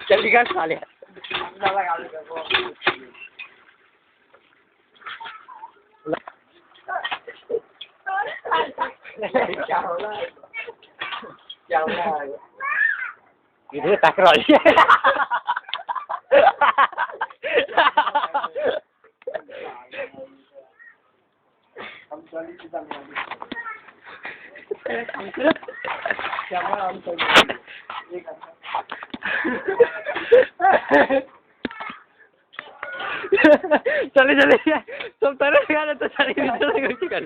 जल्दी कर साले क्या हो रहा है इधर तक रही हम चली सीधा कैमरा ऑन कर चले चले सब तरह का तो सारी वीडियो कर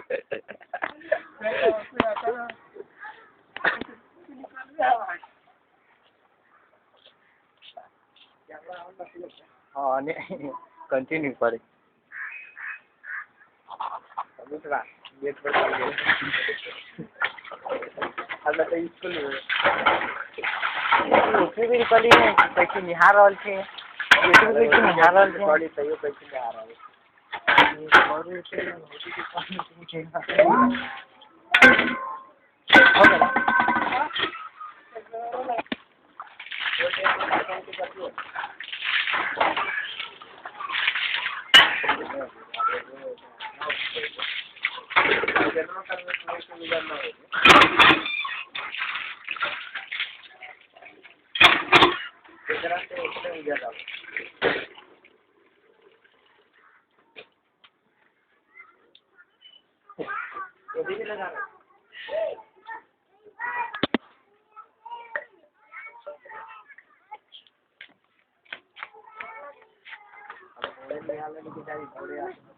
हाँ नहीं कंटिन्यू करे दूसरा गेट पर चल गए अब तो स्कूल उसमें भी कली है पैसे निहार रहल छे इसमें भी निहार रहल छे कली तइयो पैसे निहार रहल हो गया